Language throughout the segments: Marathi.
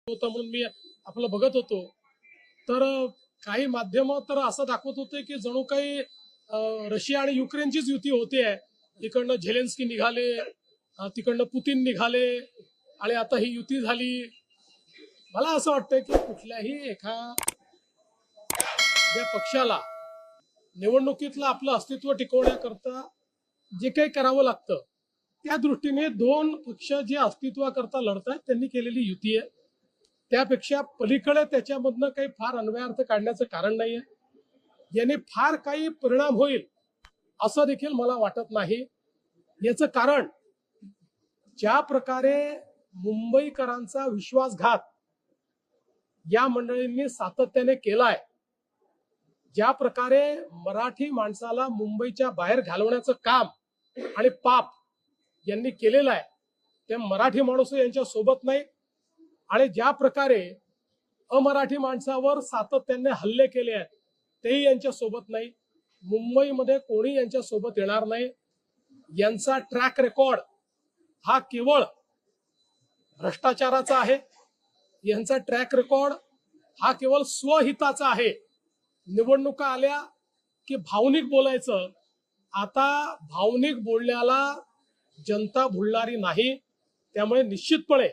होता म्हणून मी आपलं बघत होतो तर काही माध्यम तर असं दाखवत होते की जणू काही रशिया आणि युक्रेनचीच युती होते आहे. इकडनं झेलेन्स्की निघाले, तिकडनं पुतीन निघाले आणि आता ही युती झाली. मला असं वाटतं की कुठल्याही एखाद्या पक्षाला निवडणुकीतलं आपलं अस्तित्व टिकवण्याकरता जे काही करावं लागतं त्या दृष्टीने दोन पक्ष जे अस्तित्वाकरता लढतात त्यांनी केलेली युती आहे. त्यापेक्षा पलीकडे त्याच्यामधनं काही फार अन्वयार्थ काढण्याचं कारण नाहीये. याने फार काही परिणाम होईल असं देखील मला वाटत नाही. याचं कारण ज्या प्रकारे मुंबईकरांचा विश्वासघात या मंडळींनी सातत्याने केलाय, ज्या प्रकारे मराठी माणसाला मुंबईच्या बाहेर घालवण्याचं काम आणि पाप यांनी केलेलं आहे, ते मराठी माणूस यांच्या सोबत नाही. आणि ज्या प्रकारे अमराठी माणसावर सातत्याने हल्ले केले आहेत तेही यांच्या सोबत नाही. मुंबईमध्ये कोणी यांच्या सोबत येणार नाही. यांचा ट्रॅक रेकॉर्ड हा केवळ भ्रष्टाचाराचा आहे. यांचा ट्रॅक रेकॉर्ड हा केवळ स्वहिताचा आहे. निवडणुका आल्या की भावनिक बोलायचं. आता भावनिक बोलण्याला जनता भुलणारी नाही. त्यामुळे निश्चितपणे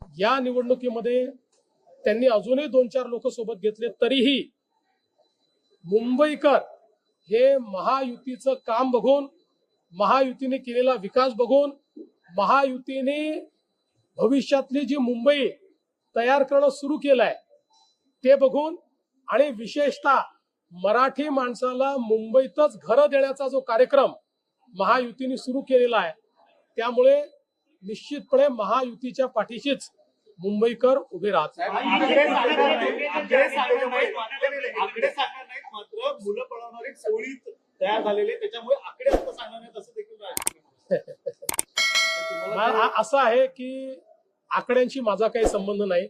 या निवडणुकीमध्ये त्यांनी अजूनही 2-4 लोक सोबत घेतले तरीही मुंबईकर हे महायुतीचं काम बघून, महायुतीने केलेला विकास बघून, महायुतीने भविष्यातली जी मुंबई तयार करणं सुरू केलंय ते बघून आणि विशेषतः मराठी माणसाला मुंबईतच घरं देण्याचा जो कार्यक्रम महायुतीने सुरू केलेला आहे त्यामुळे निश्चितपणे महायुतीच्या पाठीशीच मुंबईकर उभे राहतात. मात्र मुलं पळवणारी चोळीत तयार झालेले त्याच्यामुळे आकडे आता सांगणार नाहीत असं देखील असं आहे की आकड्यांशी माझा काही संबंध नाही.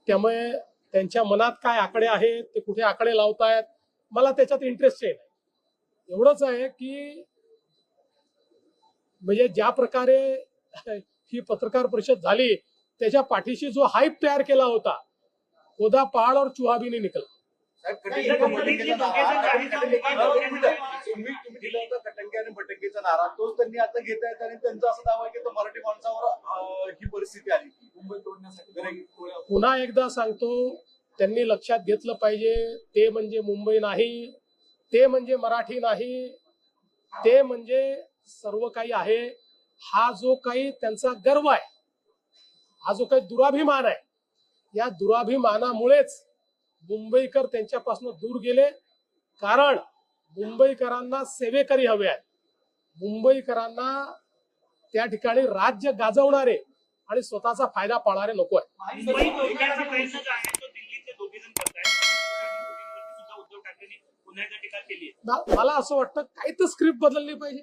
त्यामुळे त्यांच्या मनात काय आकडे आहेत, ते कुठे आकडे लावतायत, मला त्याच्यात इंटरेस्ट नाही. एवढंच आहे की म्हणजे ज्या प्रकारे ही पत्रकार परिषद झाली त्याच्या पाठीशी जो हाईप तयार केला होता, खुदा पहाड़ और चूहा भी नहीं निकला. तुम्ही दिला होता कटंगे आणि बटंगेचा नारा, तोच त्यांनी आता घेत आहेत आणि त्यांचा असा दावा आहे की तो मराठी माणसावर ही परिस्थिती आली मुंबई तोडण्यासाठी. पुन्हा एकदा सांगतो, त्यांनी लक्षात घेतलं पाहिजे, ते म्हणजे मुंबई नाही, ते म्हणजे मराठी नाही, ते म्हणजे सर्व काही आहे. हा जो काही त्यांचा गर्व आहे, हा जो काही दुराभिमान आहे, या दुराभिमानामुळेच मुंबईकर त्यांच्यापासून दूर गेले. कारण मुंबईकरांना सेवेकरी हवे आहेत. मुंबईकरांना त्या ठिकाणी राज्य गाजवणारे आणि स्वतःचा फायदा पाळणारे नको आहे. मला असं वाटतं काही तर स्क्रिप्ट बदलली पाहिजे.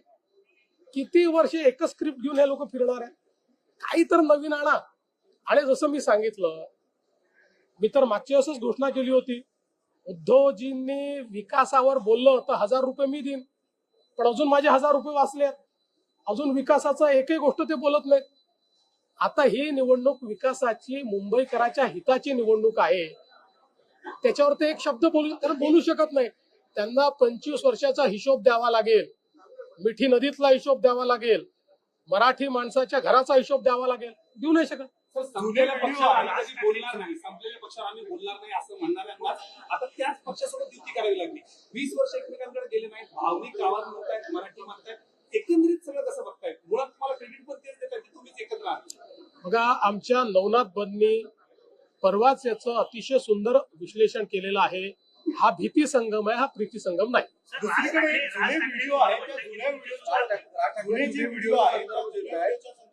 किती वर्ष एकच स्क्रिप्ट घेऊन हे लोक फिरणार आहे? काही तर नवीन आणा. आणि जसं मी सांगितलं, मी तर मागच्या वेळेसच घोषणा केली होती, उद्धवजींनी विकासावर बोललं तर 1000 रुपये मी देईन, पण अजून माझे 1000 रुपये वाचले. अजून विकासाचं एकही गोष्ट ते बोलत नाहीत. आता ही निवडणूक विकासाची, मुंबईकराच्या हिताची निवडणूक आहे. त्याच्यावर ते एक शब्द बोलू शकत नाही. त्यांना 25 वर्षाचा हिशोब द्यावा लागेल, मिठी नदीतला हिशोब द्यावा लागेल, मराठी माणसाच्या घराचा हिशोब द्यावा लागेल. देऊ नाही शकत. संपलेल्या पक्षावर बोलणार नाही, संपलेल्या पक्षावर आम्ही बोलणार नाही असं म्हणणाऱ्यांना आता त्याच पक्षासोबत युती करावी लागली. 20 वर्ष एकमेकांकडे गेले नाहीत, भावनिक आवाज म्हणतायत, मराठी म्हणतायत, एकंदरीत सगळं कसं बघतायत? मुळात तुम्हाला क्रेडिट पण तेच देतात की तुम्हीच एकत्र आहात. बघा, आमच्या नवनाथ बदनी परवाच याचं अतिशय सुंदर विश्लेषण केलेलं आहे. हा भीती संगम आहे, हा प्रीती संगम नाही. दुसरीकडे जुने व्हिडिओ आहेत, त्या जुन्या जुने जे व्हिडिओ आहेत,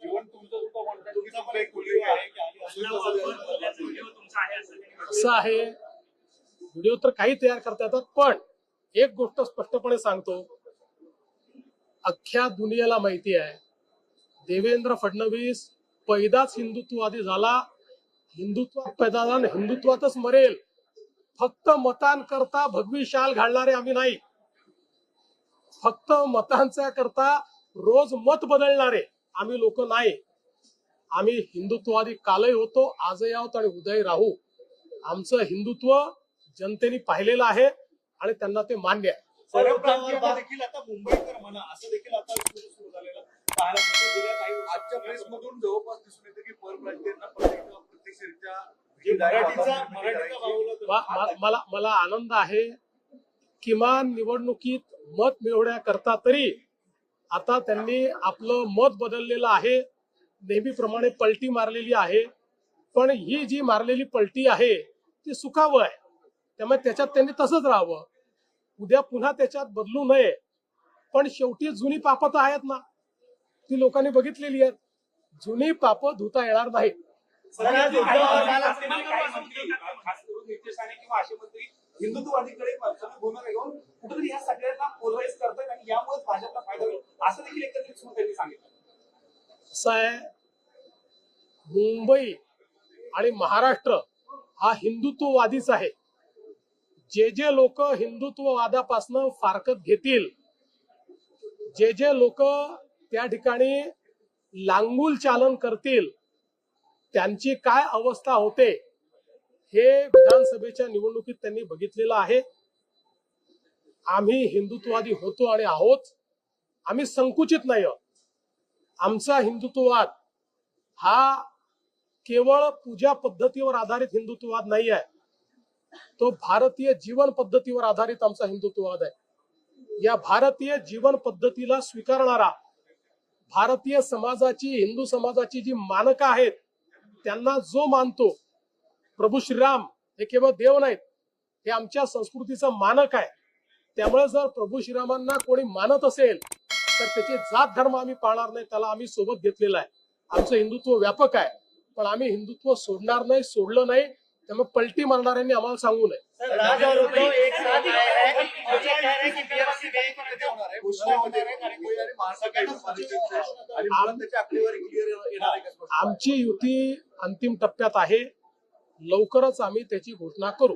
इव्हन तुमचं सुद्धा म्हणतात तुमचा पण एक व्हिडिओ आहे असं आहे. व्हिडिओ तर काही तयार करता येतात, पण एक गोष्ट स्पष्टपणे सांगतो, अख्ख्या दुनियेला माहिती आहे देवेंद्र फडणवीस पैदाच हिंदुत्ववादी झाला. हिंदुत्वात पैदा झाला, हिंदुत्वातच मरेल. फक्त मतांकरता भगवी शाल घालणारे आम्ही नाही. फक्त मतांच्या करता रोज मत बदलणारे आम्ही लोक नाही. आम्ही हिंदुत्ववादी कालही होतो, आजही आहोत आणि उद्याही राहू. आमचं हिंदुत्व जनतेने पाहिलेलं आहे आणि त्यांना ते मान्य आहे. परप्रांतीयांना देखील आता मुंबईकर म्हणा असं देखील आता सुरू झालेलं पाहायला मिळतं. गेल्या काही आजच्या प्रेसमधून जवळपास दिसून येतं की परप्रांतीयांना प्रत्यक्षरित्या मराठीचा मला आनंद आहे. किमान निवडणुकीत मत मिळवण्याकरता तरी आता त्यांनी आपलं मत बदललेलं आहे. नेहमीप्रमाणे पलटी मारलेली आहे, पण ही जी मारलेली पलटी आहे ती सुखावं आहे. त्यामुळे त्याच्यात त्यांनी तसंच राहावं. उद्या पुन्हा त्याच्यात बदलू नये. पण शेवटी जुनी पापं तर आहेत ना, ती लोकांनी बघितलेली आहेत. जुनी पापं धुता येणार नाहीत. खास करून नितेश राणे किंवा असे मंत्री हिंदुत्ववादीकडे भूमिका घेऊन कुठेतरी ह्या सगळ्यांना पोलराईज करतात आणि यामुळेच भाजपला फायदा होईल असं देखील एकत्रित त्यांनी सांगितलं. असं आहे, मुंबई आणि महाराष्ट्र हा हिंदुत्ववादीच आहे. जे जे लोक हिंदुत्ववादापासून फारकत घेतील, जे जे लोक त्या ठिकाणी लांगुल चालन करतील, त्यांची काय अवस्था होते हे विधानसभेच्या निवडणुकीत त्यांनी बघितलेलं आहे. आम्ही हिंदुत्ववादी होतो आणि आहोत. आम्ही संकुचित नाही आहोत. आमचा हिंदुत्ववाद हा केवळ पूजा पद्धतीवर आधारित हिंदुत्ववाद नाही आहे. तो भारतीय जीवन पद्धतीवर आधारित आमचा हिंदुत्ववाद आहे. या भारतीय जीवन पद्धतीला स्वीकारणारा, भारतीय समाजाची, हिंदू समाजाची जी मानकं आहेत त्यांना जो मानतो, प्रभू श्रीराम हे केवळ देव नाहीत, हे आमच्या संस्कृतीचं मानक आहे. त्यामुळे जर प्रभू श्रीरामांना कोणी मानत असेल तर त्याची जात धर्म आम्ही पाळणार नाही, त्याला आम्ही सोबत घेतलेला आहे. आमचं हिंदुत्व व्यापक आहे, पण आम्ही हिंदुत्व सोडणार नाही, सोडलं नाही. त्यामुळे पलटी मारणाऱ्यांनी आम्हाला सांगू नये. आमची युती अंतिम टप्प्यात आहे. लवकरच आम्ही त्याची घोषणा करू.